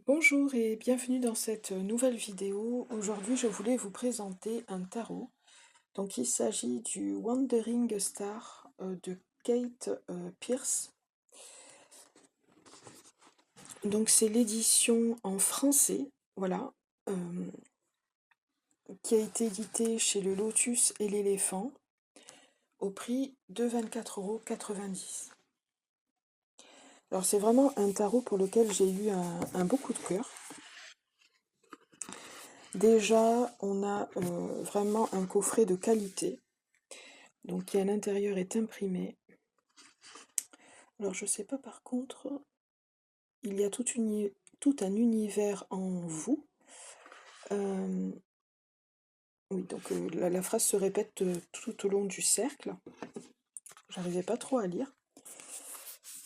Bonjour et bienvenue dans cette nouvelle vidéo. Aujourd'hui, je voulais vous présenter un tarot. Donc, il s'agit du Wandering Star de Kate Pierce. Donc, c'est l'édition en français, voilà, qui a été éditée chez le Lotus et l'Éléphant au prix de 24,90 €. Alors, c'est vraiment un tarot pour lequel j'ai eu un beau coup de cœur. Déjà, on a vraiment un coffret de qualité, donc qui à l'intérieur est imprimé. Alors je sais pas par contre, il y a tout un univers en vous. Oui, donc la phrase se répète tout au long du cercle. J'arrivais pas trop à lire.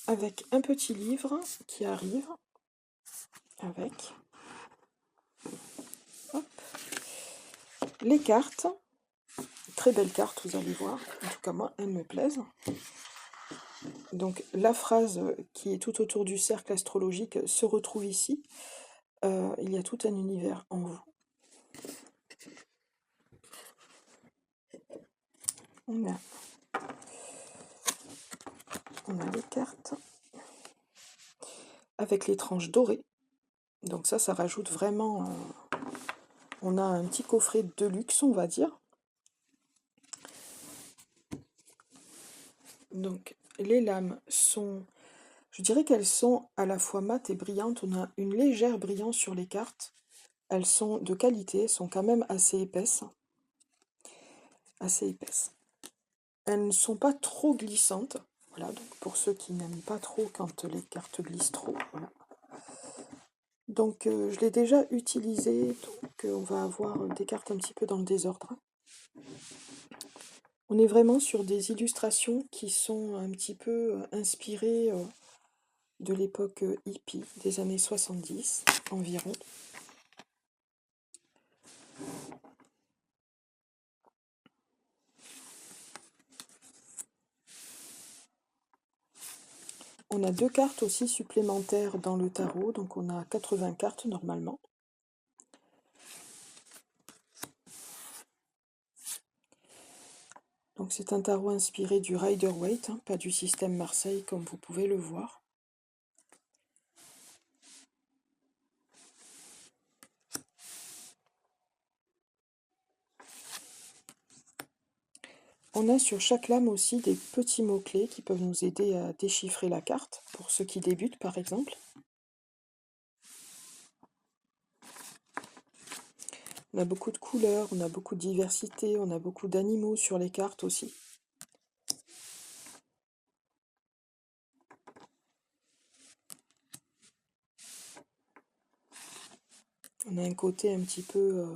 Avec un petit livre qui arrive. Avec. Hop. Les cartes. Très belles cartes, vous allez voir. En tout cas, moi, elles me plaisent. Donc, la phrase qui est tout autour du cercle astrologique se retrouve ici. Il y a tout un univers en vous. On a les cartes avec les tranches dorées. Donc ça rajoute vraiment... on a un petit coffret de luxe, on va dire. Donc les lames sont... Je dirais qu'elles sont à la fois mates et brillantes. On a une légère brillance sur les cartes. Elles sont de qualité, sont quand même assez épaisses. Assez épaisses. Elles ne sont pas trop glissantes. Voilà, donc pour ceux qui n'aiment pas trop quand les cartes glissent trop. Voilà. Donc je l'ai déjà utilisé, donc on va avoir des cartes un petit peu dans le désordre. On est vraiment sur des illustrations qui sont un petit peu inspirées de l'époque hippie, des années 70 environ. On a 2 cartes aussi supplémentaires dans le tarot, donc on a 80 cartes normalement. Donc c'est un tarot inspiré du Rider-Waite, hein, pas du système Marseille comme vous pouvez le voir. On a sur chaque lame aussi des petits mots-clés qui peuvent nous aider à déchiffrer la carte, pour ceux qui débutent par exemple. On a beaucoup de couleurs, on a beaucoup de diversité, on a beaucoup d'animaux sur les cartes aussi. On a un côté un petit peu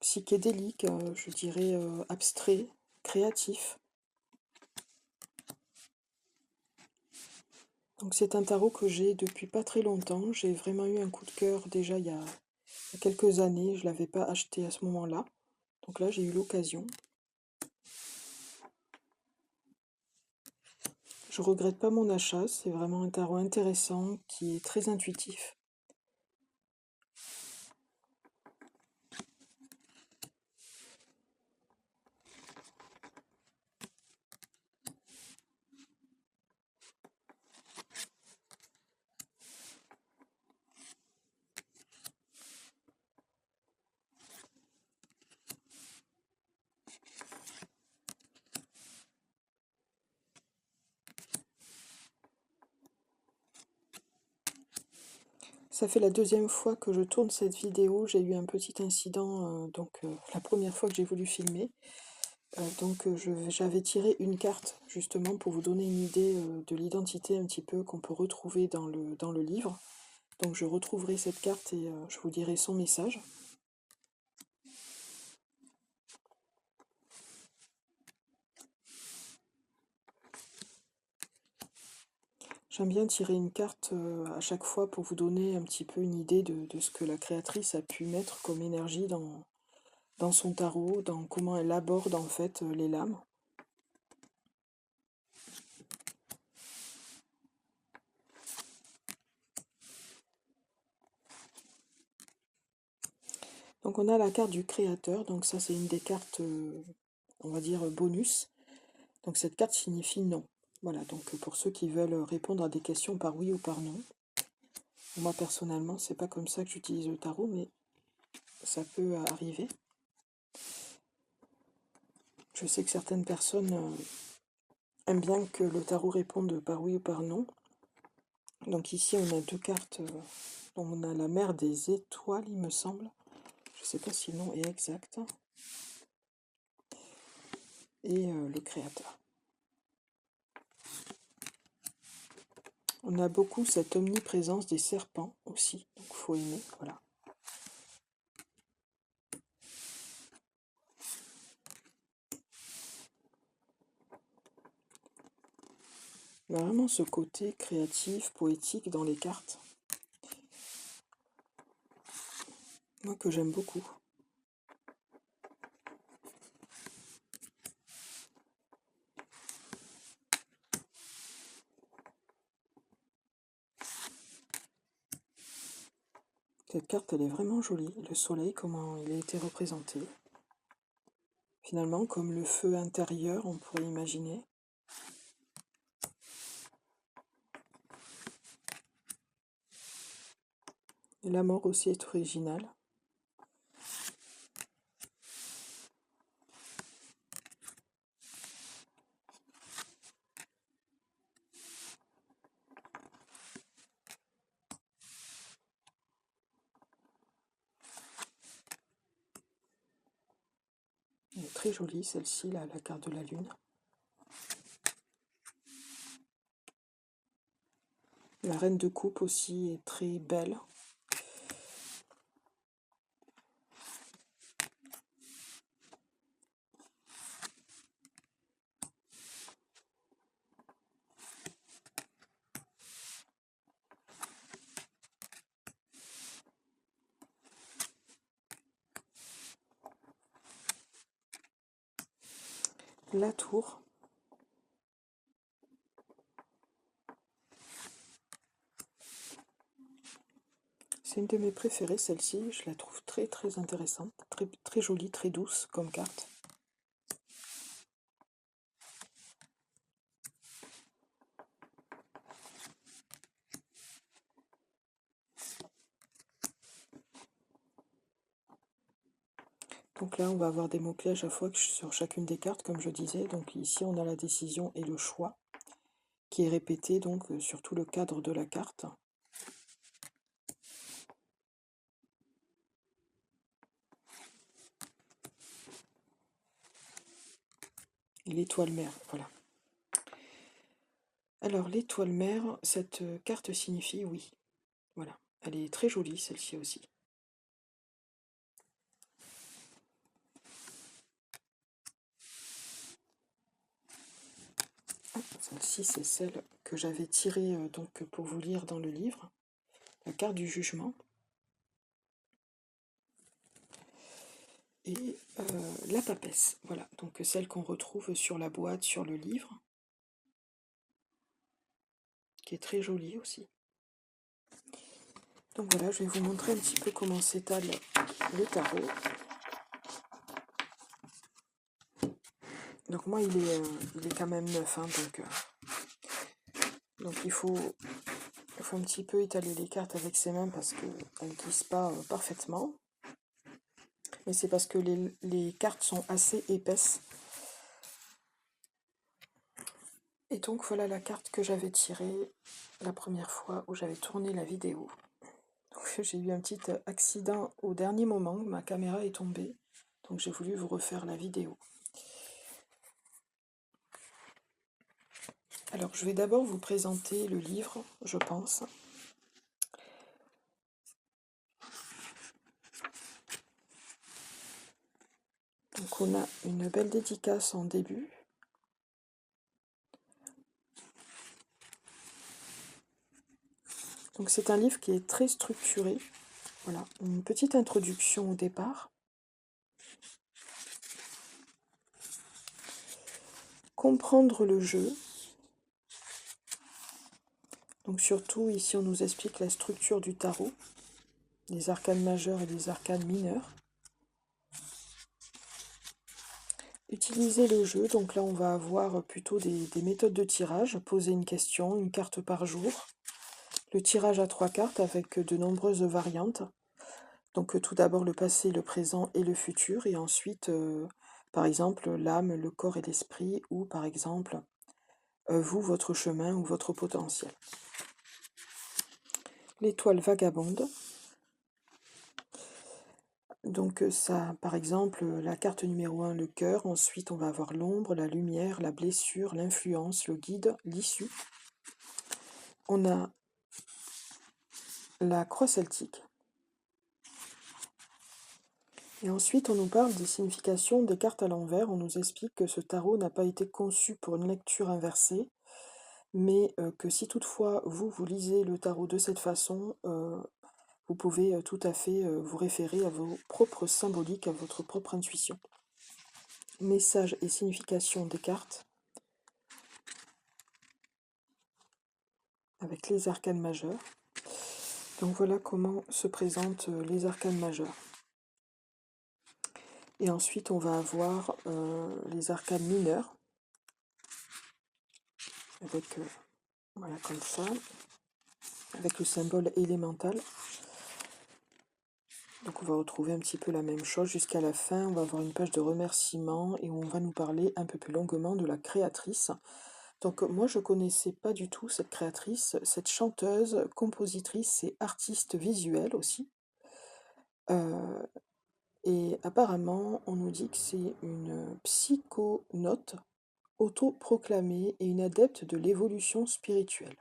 psychédélique, je dirais abstrait, créatif. Donc c'est un tarot que j'ai depuis pas très longtemps. J'ai vraiment eu un coup de cœur déjà il y a quelques années. Je ne l'avais pas acheté à ce moment-là. Donc là j'ai eu l'occasion. Je regrette pas mon achat. C'est vraiment un tarot intéressant qui est très intuitif. Ça fait la deuxième fois que je tourne cette vidéo. J'ai eu un petit incident, la première fois que j'ai voulu filmer. J'avais tiré une carte justement pour vous donner une idée de l'identité un petit peu qu'on peut retrouver dans le livre. Donc je retrouverai cette carte et je vous dirai son message. J'aime bien tirer une carte à chaque fois pour vous donner un petit peu une idée de ce que la créatrice a pu mettre comme énergie dans son tarot, dans comment elle aborde en fait les lames. Donc on a la carte du créateur, donc ça c'est une des cartes, on va dire bonus. Donc cette carte signifie non. Voilà, donc pour ceux qui veulent répondre à des questions par oui ou par non. Moi personnellement, c'est pas comme ça que j'utilise le tarot, mais ça peut arriver. Je sais que certaines personnes aiment bien que le tarot réponde par oui ou par non. Donc ici on a deux cartes. On a la mère des étoiles, il me semble. Je ne sais pas si le nom est exact. Et le créateur. On a beaucoup cette omniprésence des serpents aussi. Donc il faut aimer, voilà. Il y a vraiment ce côté créatif, poétique dans les cartes. Moi que j'aime beaucoup. Cette carte, elle est vraiment jolie. Le soleil, comment il a été représenté. Finalement, comme le feu intérieur, on pourrait imaginer. Et la mort aussi est originale. Elle est très jolie, celle-ci, la carte de la lune. La reine de coupe aussi est très belle. La tour. C'est une de mes préférées, celle-ci. Je la trouve très très intéressante, très, très jolie, très douce comme carte. Donc là, on va avoir des mots-clés à chaque fois sur chacune des cartes, comme je disais. Donc ici, on a la décision et le choix, qui est répété donc sur tout le cadre de la carte. Et l'étoile mère, voilà. Alors l'étoile mère, cette carte signifie oui. Voilà, elle est très jolie, celle-ci aussi. Celle-ci, c'est celle que j'avais tirée donc pour vous lire dans le livre. La carte du jugement. Et la papesse, voilà, donc celle qu'on retrouve sur la boîte, sur le livre, qui est très jolie aussi. Donc voilà, je vais vous montrer un petit peu comment s'étale le tarot. Donc moi, il est quand même neuf, hein, donc il faut un petit peu étaler les cartes avec ses mains parce qu'elles ne glissent pas parfaitement. Mais c'est parce que les cartes sont assez épaisses. Et donc voilà la carte que j'avais tirée la première fois où j'avais tourné la vidéo. J'ai eu un petit accident au dernier moment, ma caméra est tombée, donc j'ai voulu vous refaire la vidéo. Alors je vais d'abord vous présenter le livre, je pense. Donc on a une belle dédicace en début. Donc c'est un livre qui est très structuré. Voilà, une petite introduction au départ. Comprendre le jeu. Donc surtout ici on nous explique la structure du tarot, les arcanes majeures et les arcanes mineures. Utiliser le jeu, donc là on va avoir plutôt des méthodes de tirage, poser une question, une carte par jour. Le tirage à 3 cartes avec de nombreuses variantes. Donc tout d'abord le passé, le présent et le futur, et ensuite par exemple l'âme, le corps et l'esprit, ou par exemple vous, votre chemin ou votre potentiel. L'étoile vagabonde. Donc ça, par exemple, la carte numéro 1, le cœur. Ensuite, on va avoir l'ombre, la lumière, la blessure, l'influence, le guide, l'issue. On a la croix celtique. Et ensuite, on nous parle des significations des cartes à l'envers. On nous explique que ce tarot n'a pas été conçu pour une lecture inversée, mais que si toutefois vous lisez le tarot de cette façon, vous pouvez tout à fait vous référer à vos propres symboliques, à votre propre intuition. Message et signification des cartes, avec les arcanes majeures. Donc voilà comment se présentent les arcanes majeures. Et ensuite, on va avoir les arcanes mineures, avec, voilà, comme ça, avec le symbole élémental. Donc on va retrouver un petit peu la même chose jusqu'à la fin. On va avoir une page de remerciements et on va nous parler un peu plus longuement de la créatrice. Donc moi je connaissais pas du tout cette créatrice, cette chanteuse, compositrice et artiste visuelle aussi. Et apparemment on nous dit que c'est une psychonaute autoproclamée et une adepte de l'évolution spirituelle.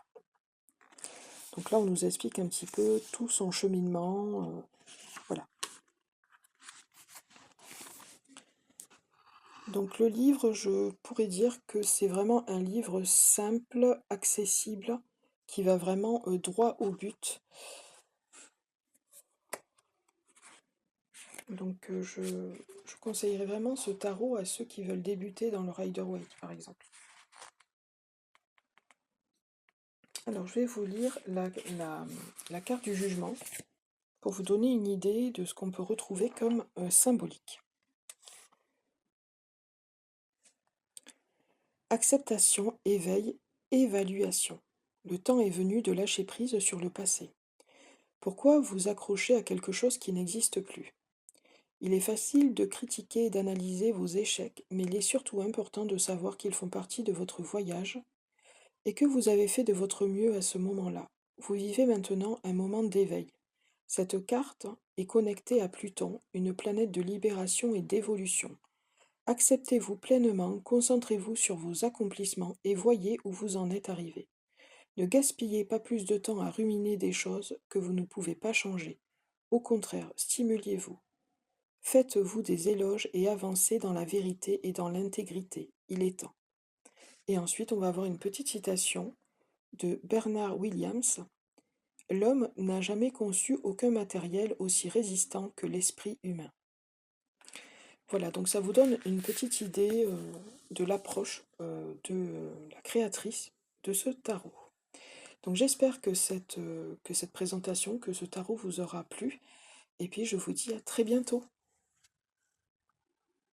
Donc là on nous explique un petit peu tout son cheminement, voilà. Donc le livre, je pourrais dire que c'est vraiment un livre simple, accessible, qui va vraiment droit au but. Donc je conseillerais vraiment ce tarot à ceux qui veulent débuter dans le Rider-Waite, par exemple. Alors je vais vous lire la carte du jugement pour vous donner une idée de ce qu'on peut retrouver comme symbolique. Acceptation, éveil, évaluation. Le temps est venu de lâcher prise sur le passé. Pourquoi vous accrocher à quelque chose qui n'existe plus? Il est facile de critiquer et d'analyser vos échecs, mais il est surtout important de savoir qu'ils font partie de votre voyage et que vous avez fait de votre mieux à ce moment-là. Vous vivez maintenant un moment d'éveil. Cette carte est connectée à Pluton, une planète de libération et d'évolution. Acceptez-vous pleinement, concentrez-vous sur vos accomplissements et voyez où vous en êtes arrivé. Ne gaspillez pas plus de temps à ruminer des choses que vous ne pouvez pas changer. Au contraire, stimuliez-vous. Faites-vous des éloges et avancez dans la vérité et dans l'intégrité. Il est temps. Et ensuite, on va avoir une petite citation de Bernard Williams. L'homme n'a jamais conçu aucun matériel aussi résistant que l'esprit humain. Voilà, donc ça vous donne une petite idée de l'approche de la créatrice de ce tarot. Donc j'espère que cette présentation, que ce tarot vous aura plu. Et puis je vous dis à très bientôt.